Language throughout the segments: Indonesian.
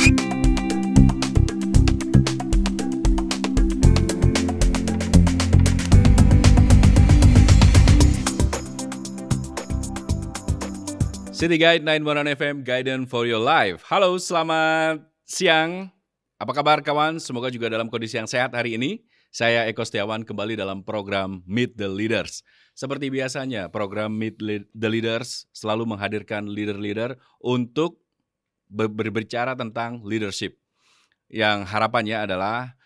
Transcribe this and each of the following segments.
City Guide 911 FM, Guidance for Your Life. Halo, selamat siang. Apa kabar kawan? Semoga juga dalam kondisi yang sehat hari ini. Saya Eko Setiawan kembali dalam program Meet the Leaders. Seperti biasanya, program Meet the Leaders selalu menghadirkan leader-leader untuk berbicara tentang leadership. Yang harapannya adalah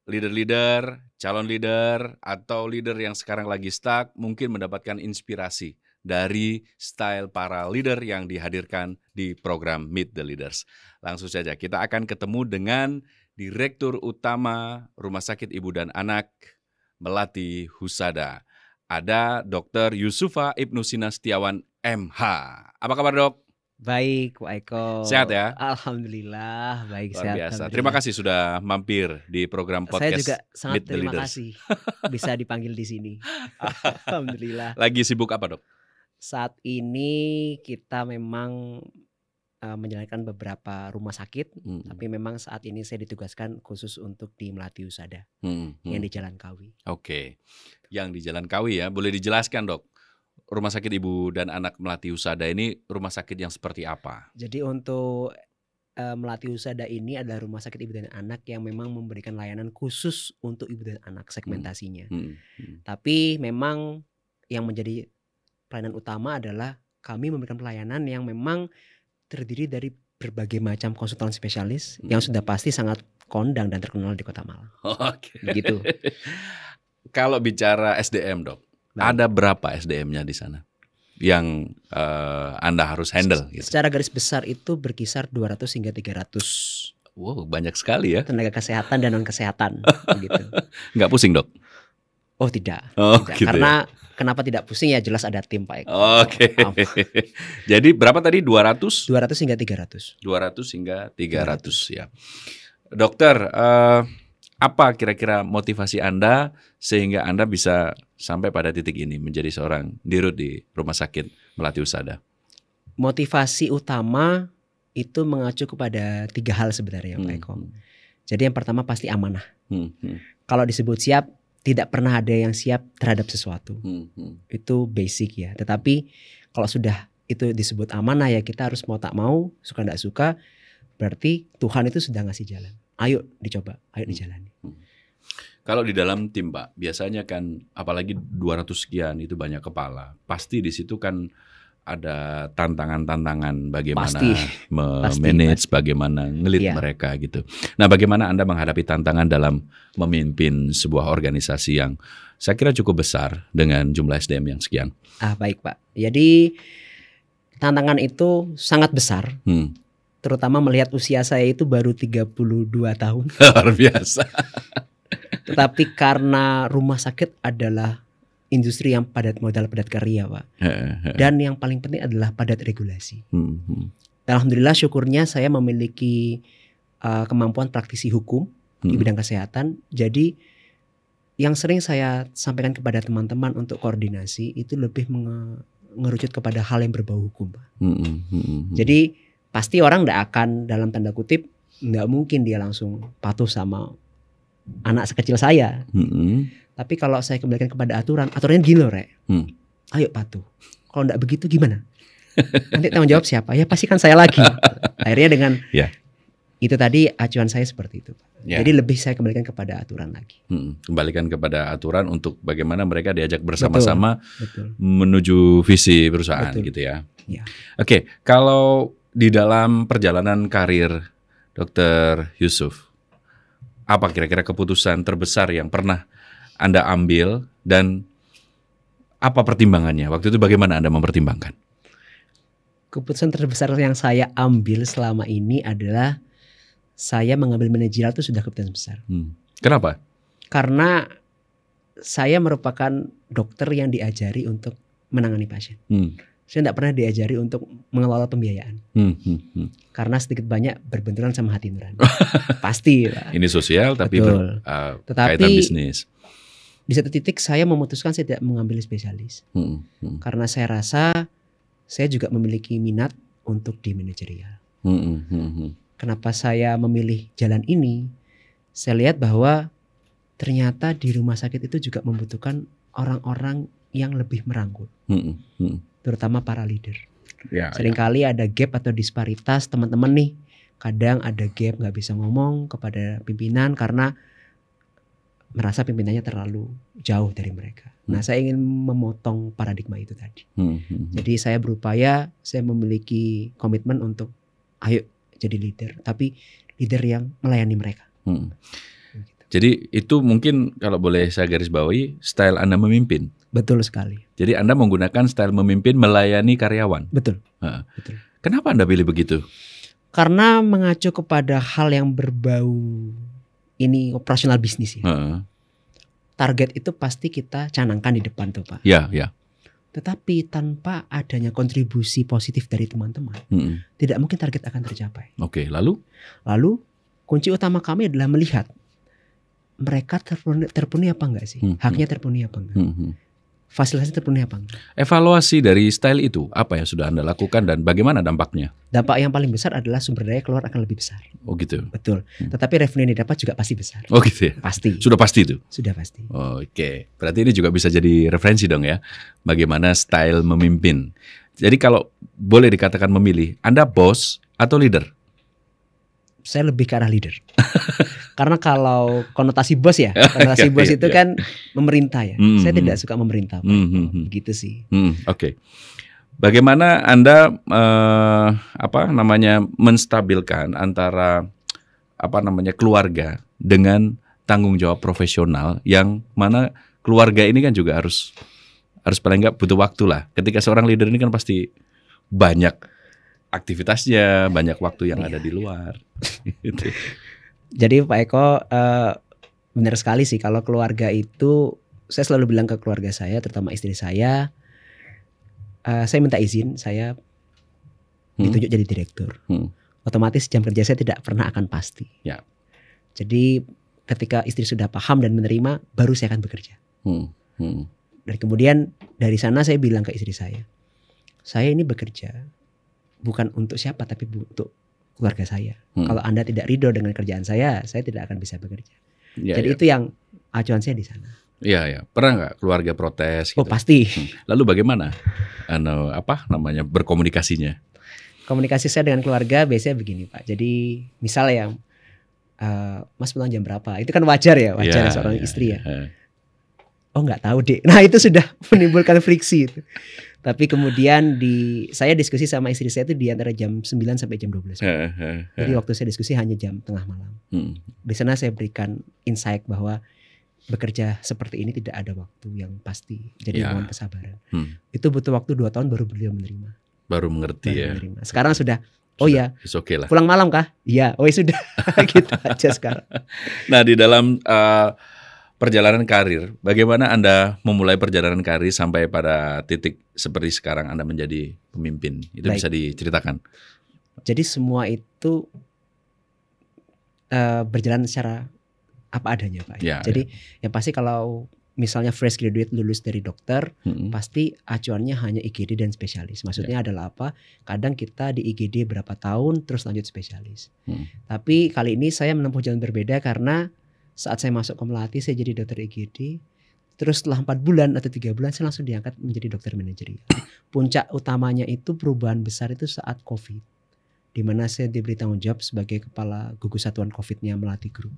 leader-leader, calon leader, atau leader yang sekarang lagi stuck mungkin mendapatkan inspirasi dari style para leader yang dihadirkan di program Meet the Leaders. Langsung saja kita akan ketemu dengan Direktur Utama Rumah Sakit Ibu dan Anak Melati Husada. Ada Dr. Yusufa Ibnu Sina Setiawan MH. Apa kabar dok? Baik, Pak Eko. Sehat ya? Alhamdulillah, baik. Luar sehat. Biasa. Terima kasih sudah mampir di program podcast. Saya juga sangat Meet the terima Leaders. kasih bisa dipanggil di sini. Alhamdulillah. Lagi sibuk apa dok? Saat ini kita memang menjalankan beberapa rumah sakit, tapi memang saat ini saya ditugaskan khusus untuk di Melati Husada yang di Jalan Kawi. Oke, yang di Jalan Kawi ya, boleh dijelaskan dok? Rumah Sakit Ibu dan Anak Melati Husada ini rumah sakit yang seperti apa? Jadi untuk Melati Husada ini adalah rumah sakit ibu dan anak yang memang memberikan layanan khusus untuk ibu dan anak segmentasinya. Tapi memang yang menjadi pelayanan utama adalah kami memberikan pelayanan yang memang terdiri dari berbagai macam konsultan spesialis yang sudah pasti sangat kondang dan terkenal di Kota Malang. Oke. Begitu. Kalau bicara SDM dok, ada berapa SDM-nya di sana yang Anda harus handle? Gitu? Secara garis besar itu berkisar 200 hingga 300. Wow, banyak sekali ya. Tenaga kesehatan dan non kesehatan. Begitu. Nggak pusing dok? Oh tidak. Oh, tidak. gitu Karena ya? kenapa tidak pusing ya jelas ada tim Pak Eko. Oke. Jadi berapa tadi? 200? 200 hingga 300. 200 hingga 300 ya. Dokter, apa kira-kira motivasi Anda sehingga Anda bisa sampai pada titik ini menjadi seorang dirut di Rumah Sakit Melati Husada? Motivasi utama itu mengacu kepada 3 hal sebenarnya Pak Eko. Jadi yang pertama pasti amanah. Kalau disebut siap, tidak pernah ada yang siap terhadap sesuatu. Itu basic ya. Tetapi kalau sudah itu disebut amanah ya kita harus mau tak mau, suka tidak suka, berarti Tuhan itu sudah ngasih jalan. Ayo dicoba, ayo dijalani. Kalau di dalam tim Pak, biasanya kan apalagi 200 sekian itu banyak kepala. Pasti di situ kan ada tantangan-tantangan bagaimana manage, bagaimana ngelit mereka gitu. Nah, bagaimana Anda menghadapi tantangan dalam memimpin sebuah organisasi yang saya kira cukup besar dengan jumlah SDM yang sekian? Baik Pak. Jadi tantangan itu sangat besar. Terutama melihat usia saya itu baru 32 tahun. Luar biasa. Tetapi karena rumah sakit adalah industri yang padat modal, padat karya Pak. Dan yang paling penting adalah padat regulasi. Alhamdulillah syukurnya saya memiliki kemampuan praktisi hukum di bidang kesehatan. Jadi yang sering saya sampaikan kepada teman-teman untuk koordinasi itu lebih mengerucut kepada hal yang berbau hukum Pak. Jadi pasti orang tidak akan dalam tanda kutip, nggak mungkin dia langsung patuh sama anak sekecil saya. Tapi kalau saya kembalikan kepada aturannya gini loh Rek. Ayo patuh. Kalau enggak begitu gimana? Nanti tanggung jawab siapa? Ya pasti kan saya lagi. Akhirnya dengan itu tadi acuan saya seperti itu. Jadi lebih saya kembalikan kepada aturan lagi. Kembalikan kepada aturan untuk bagaimana mereka diajak bersama-sama menuju visi perusahaan gitu ya. Oke, kalau di dalam perjalanan karir Dr. Yusuf, apa kira-kira keputusan terbesar yang pernah Anda ambil dan apa pertimbangannya? Waktu itu bagaimana Anda mempertimbangkan? Keputusan terbesar yang saya ambil selama ini adalah saya mengambil manajerial itu sudah keputusan besar. Kenapa? Karena saya merupakan dokter yang diajari untuk menangani pasien. Saya tidak pernah diajari untuk mengelola pembiayaan. Karena sedikit banyak berbenturan sama hati nurani. Pasti Pak. Ini sosial tapi kaitan bisnis. Di satu titik saya memutuskan saya tidak mengambil spesialis. Karena saya rasa saya juga memiliki minat untuk di manajerial. kenapa saya memilih jalan ini? Saya lihat bahwa ternyata di rumah sakit itu juga membutuhkan orang-orang yang lebih merangkul, terutama para leader. Seringkali ada gap atau disparitas teman-teman nih. Kadang ada gap, nggak bisa ngomong kepada pimpinan karena merasa pimpinannya terlalu jauh dari mereka. Nah, saya ingin memotong paradigma itu tadi. Jadi saya berupaya, saya memiliki komitmen untuk ayo jadi leader, tapi leader yang melayani mereka. Jadi itu mungkin kalau boleh saya garis bawahi, style Anda memimpin. Betul sekali. Jadi Anda menggunakan style memimpin melayani karyawan. Betul. Betul. Kenapa Anda pilih begitu? Karena mengacu kepada hal yang berbau ini operasional bisnis ya. Target itu pasti kita canangkan di depan tuh Pak. Ya. Tetapi tanpa adanya kontribusi positif dari teman-teman, tidak mungkin target akan tercapai. Oke, lalu? Lalu kunci utama kami adalah melihat mereka terpenuhi apa enggak sih? Haknya terpenuhi apa enggak? Fasilitasnya terpenuhi apa enggak? Evaluasi dari style itu, apa yang sudah Anda lakukan dan bagaimana dampaknya? Dampak yang paling besar adalah sumber daya keluar akan lebih besar. Oh gitu? Betul. Tetapi revenue yang didapat juga pasti besar. Oh gitu ya? Pasti. Sudah pasti itu? Sudah pasti. Oke. Berarti ini juga bisa jadi referensi dong ya, bagaimana style memimpin. Jadi kalau boleh dikatakan memilih, Anda bos atau leader? Saya lebih ke arah leader. Karena kalau konotasi bos ya, konotasi bos itu kan memerintah ya. Saya tidak suka memerintah, Pak. Begitu sih. Oke. Bagaimana Anda menstabilkan antara keluarga dengan tanggung jawab profesional, yang mana keluarga ini kan juga harus paling nggak butuh waktu lah. Ketika seorang leader ini kan pasti banyak aktivitasnya, banyak waktu yang ada di luar. Gitu. Jadi Pak Eko, benar sekali sih kalau keluarga itu, saya selalu bilang ke keluarga saya, terutama istri saya minta izin, saya ditunjuk jadi direktur. Otomatis jam kerja saya tidak pernah akan pasti. Ya. Jadi ketika istri sudah paham dan menerima, baru saya akan bekerja. Dan kemudian dari sana saya bilang ke istri saya ini bekerja bukan untuk siapa, tapi untuk keluarga saya. Kalau Anda tidak ridho dengan kerjaan saya tidak akan bisa bekerja. Jadi itu yang acuan saya di sana. Iya. Pernah nggak keluarga protes? Gitu? Oh pasti. Lalu bagaimana? Berkomunikasinya? Komunikasi saya dengan keluarga biasanya begini Pak. Jadi misalnya Mas pulang jam berapa? Itu kan wajar ya, seorang istri ya. Oh nggak tahu deh. Nah itu sudah menimbulkan friksi itu. Tapi kemudian saya diskusi sama istri saya itu di antara jam 9 sampai jam 12. Jadi waktu saya diskusi hanya jam tengah malam. Di sana saya berikan insight bahwa bekerja seperti ini tidak ada waktu yang pasti. Jadi mohon kesabaran. Itu butuh waktu 2 tahun baru beliau menerima. Baru mengerti ya. Menerima. Sekarang sudah ya. Okay lah. Pulang malam kah? Iya. Oh ya sudah. Gitu aja sekarang. Nah di dalam perjalanan karir, bagaimana Anda memulai perjalanan karir sampai pada titik seperti sekarang Anda menjadi pemimpin? Itu baik. Bisa diceritakan? Jadi semua itu berjalan secara apa adanya Pak. Jadi yang pasti kalau misalnya fresh graduate lulus dari dokter, pasti acuannya hanya IGD dan spesialis. Maksudnya adalah apa? Kadang kita di IGD berapa tahun terus lanjut spesialis. Tapi kali ini saya menempuh jalan berbeda karena saat saya masuk ke Melati, saya jadi dokter IGD. Terus setelah 4 bulan atau 3 bulan saya langsung diangkat menjadi dokter manajerial. Puncak utamanya itu perubahan besar itu saat COVID, di mana saya diberi tanggung jawab sebagai kepala gugus satuan COVID-nya Melati Group.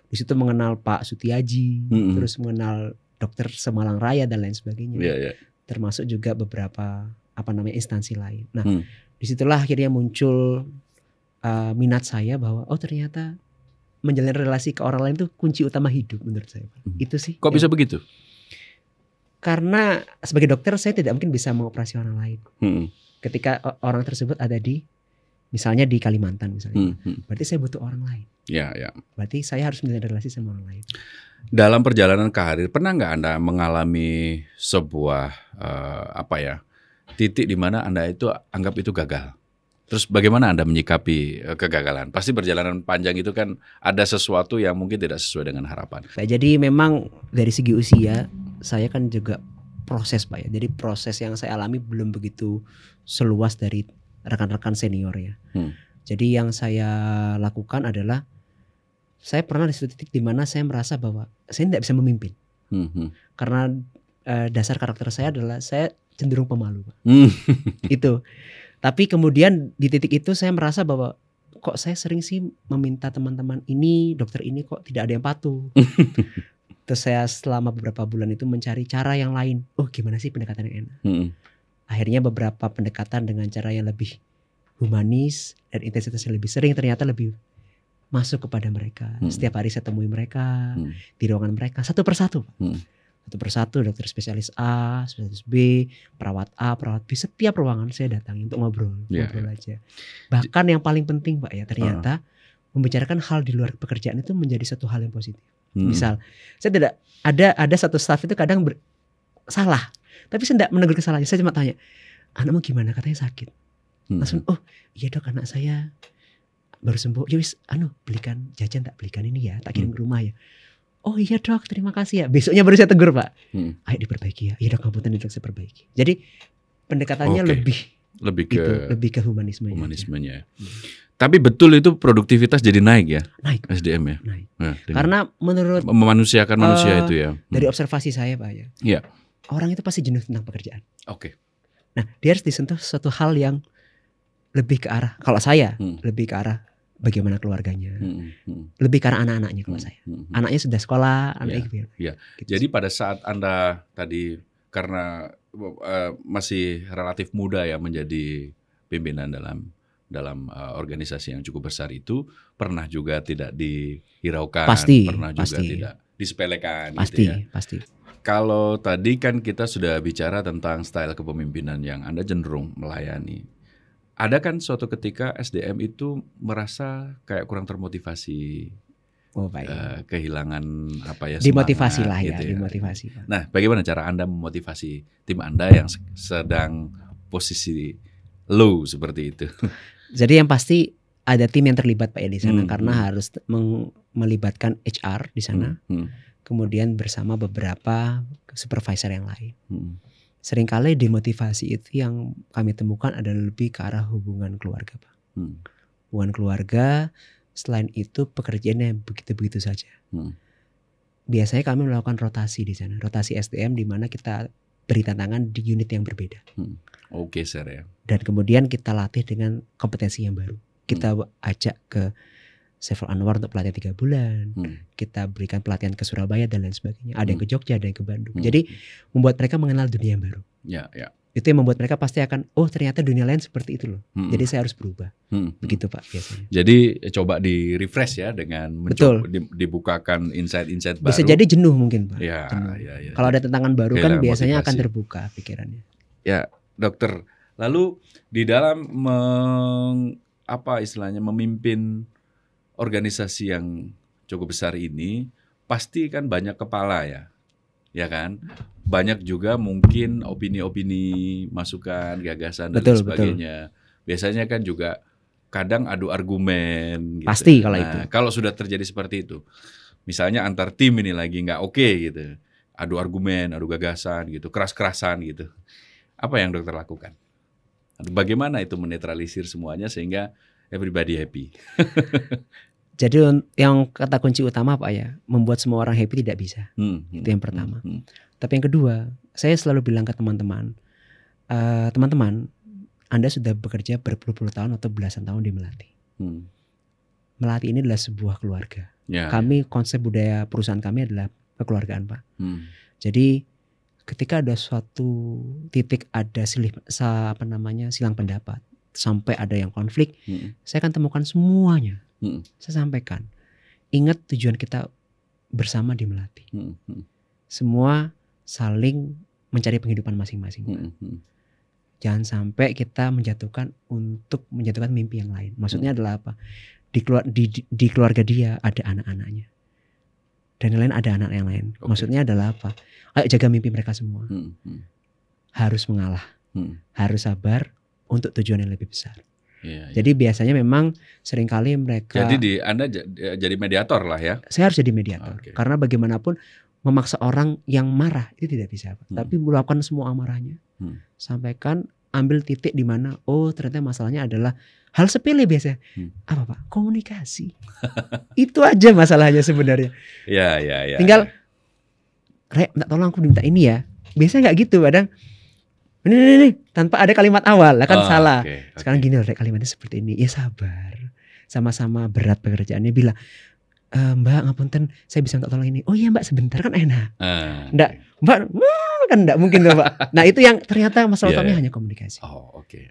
Di situ mengenal Pak Sutiaji, terus mengenal dokter Semalang Raya dan lain sebagainya. Termasuk juga beberapa instansi lain. Nah, disitulah akhirnya muncul minat saya bahwa ternyata menjalin relasi ke orang lain itu kunci utama hidup menurut saya. Itu sih. Kok bisa begitu? Karena sebagai dokter saya tidak mungkin bisa mengoperasi orang lain. Ketika orang tersebut ada misalnya di Kalimantan misalnya, berarti saya butuh orang lain. Berarti saya harus menjalin relasi sama orang lain. Dalam perjalanan karir, pernah nggak Anda mengalami sebuah titik di mana Anda itu anggap itu gagal? Terus bagaimana Anda menyikapi kegagalan? Pasti perjalanan panjang itu kan ada sesuatu yang mungkin tidak sesuai dengan harapan. Jadi memang dari segi usia saya kan juga proses Pak ya. Jadi proses yang saya alami belum begitu seluas dari rekan-rekan senior ya. Jadi yang saya lakukan adalah saya pernah di suatu titik di mana saya merasa bahwa saya tidak bisa memimpin. Karena dasar karakter saya adalah saya cenderung pemalu, Pak. Itu. Tapi kemudian di titik itu saya merasa bahwa kok saya sering sih meminta teman-teman ini, dokter ini kok tidak ada yang patuh. Terus saya selama beberapa bulan itu mencari cara yang lain. Oh, gimana sih pendekatan yang enak? Akhirnya beberapa pendekatan dengan cara yang lebih humanis dan intensitasnya lebih sering ternyata lebih masuk kepada mereka. Setiap hari saya temui mereka di ruangan mereka satu persatu. Satu persatu, dokter spesialis A, spesialis B, perawat A, perawat B, setiap ruangan saya datangi untuk ngobrol aja. Bahkan yang paling penting, Pak, ya ternyata membicarakan hal di luar pekerjaan itu menjadi satu hal yang positif. Misal, saya tidak ada satu staff itu kadang salah, tapi saya tidak menegur kesalahannya. Saya cuma tanya, anakmu gimana? Katanya sakit. Langsung, oh iya dok, anak saya baru sembuh. Ya wis, belikan jajan, tak belikan ini ya, tak kirim ke rumah ya. Oh iya dok, terima kasih ya. Besoknya baru saya tegur, Pak. Ayo diperbaiki ya. Iya dok, ngapunten dok, saya perbaiki. Jadi pendekatannya lebih ke humanismenya. Tapi betul itu produktivitas jadi naik ya? Naik. SDM ya? Naik. Nah, karena menurut memanusiakan manusia itu ya. Dari observasi saya, Pak, ya. Iya. Orang itu pasti jenuh tentang pekerjaan. Oke. Nah, dia harus disentuh suatu hal yang lebih ke arah, kalau saya lebih ke arah bagaimana keluarganya, lebih karena anak-anaknya kalau saya. Anaknya sudah sekolah, anaknya gitu. Jadi pada saat Anda tadi karena masih relatif muda ya menjadi pimpinan dalam organisasi yang cukup besar itu, pernah juga tidak dihiraukan, pernah juga tidak disepelekan gitu ya. Pasti. Kalau tadi kan kita sudah bicara tentang style kepemimpinan yang Anda cenderung melayani. Ada kan suatu ketika SDM itu merasa kayak kurang termotivasi, kehilangan dimotivasi lah gitu ya, dimotivasi. Nah, bagaimana cara Anda memotivasi tim Anda yang sedang posisi low seperti itu? Jadi yang pasti ada tim yang terlibat, Pak, ya di sana karena harus melibatkan HR di sana, kemudian bersama beberapa supervisor yang lain. Seringkali demotivasi itu yang kami temukan adalah lebih ke arah hubungan keluarga, Pak. Hubungan keluarga, selain itu pekerjaannya begitu-begitu saja. Biasanya kami melakukan rotasi di sana, rotasi SDM di mana kita beri tantangan di unit yang berbeda. Oke, sir ya. Dan kemudian kita latih dengan kompetensi yang baru. Kita ajak ke Saiful Anwar untuk pelatihan 3 bulan. Kita berikan pelatihan ke Surabaya dan lain sebagainya. Ada yang ke Jogja, ada yang ke Bandung. Jadi membuat mereka mengenal dunia yang baru. Ya. Itu yang membuat mereka pasti akan, oh ternyata dunia lain seperti itu loh. Jadi saya harus berubah. Begitu, Pak, biasanya. Jadi coba di-refresh ya dengan dibukakan insight-insight baru. Bisa jadi jenuh mungkin, Pak. Ya. Kalau ada tantangan baru kan biasanya akan terbuka pikirannya. Ya, dokter. Lalu di dalam memimpin organisasi yang cukup besar ini pasti kan banyak kepala ya kan, banyak juga mungkin opini-opini, masukan, gagasan dan sebagainya. Biasanya kan juga kadang adu argumen. Gitu. Pasti kalau itu. Kalau sudah terjadi seperti itu, misalnya antar tim ini lagi nggak oke gitu, adu argumen, adu gagasan gitu, keras-kerasan gitu. Apa yang dokter lakukan? Bagaimana itu menetralisir semuanya sehingga everybody happy? Jadi yang kata kunci utama, Pak, ya, membuat semua orang happy tidak bisa. Itu yang pertama. Tapi yang kedua, saya selalu bilang ke teman-teman, teman-teman, Anda sudah bekerja berpuluh-puluh tahun atau belasan tahun di Melati. Melati ini adalah sebuah keluarga. Kami konsep budaya perusahaan kami adalah kekeluargaan, Pak. Jadi ketika ada suatu titik ada silang pendapat sampai ada yang konflik, saya akan temukan semuanya. Saya sampaikan, ingat tujuan kita bersama di Melati. Semua saling mencari penghidupan masing-masing. Jangan sampai kita menjatuhkan mimpi yang lain. Maksudnya adalah apa? Di keluarga dia ada anak-anaknya, dan yang lain ada anak yang lain. Maksudnya adalah apa? Ayo jaga mimpi mereka semua. Harus mengalah, harus sabar untuk tujuan yang lebih besar. Jadi biasanya memang seringkali mereka. Jadi Anda jadi mediator lah ya? Saya harus jadi mediator. Karena bagaimanapun memaksa orang yang marah itu tidak bisa. Tapi melakukan semua amarahnya. Sampaikan, ambil titik di mana, oh ternyata masalahnya adalah Hal sepele biasa. Apa Pak? Komunikasi. Itu aja masalahnya sebenarnya. Ya. Tinggal, Rek, minta tolong aku minta ini ya. Biasanya nggak gitu, kadang ini tanpa ada kalimat awal, lah kan salah. Sekarang gini, Rek, kalimatnya seperti ini. Ya sabar. Sama-sama berat pekerjaannya. Bilang, Mbak, ngapunten, saya bisa minta tolong ini. Oh iya Mbak, sebentar kan enak. Nggak, Mbak, kan nggak mungkin loh Mbak. Nah itu yang ternyata masalah utamanya hanya komunikasi.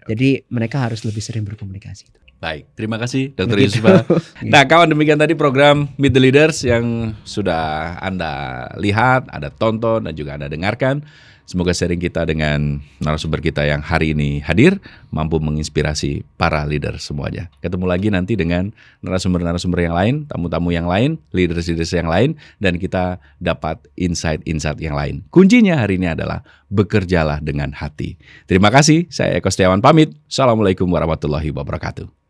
Jadi mereka harus lebih sering berkomunikasi. Baik, terima kasih Dr. Yusfa. Nah kawan, demikian tadi program Meet the Leaders yang sudah Anda lihat, Anda tonton dan juga Anda dengarkan. Semoga sharing kita dengan narasumber kita yang hari ini hadir mampu menginspirasi para leader semuanya. Ketemu lagi nanti dengan narasumber-narasumber yang lain, tamu-tamu yang lain, leaders-leaders yang lain, dan kita dapat insight-insight yang lain. Kuncinya hari ini adalah bekerjalah dengan hati. Terima kasih, saya Eko Setiawan pamit. Assalamualaikum warahmatullahi wabarakatuh.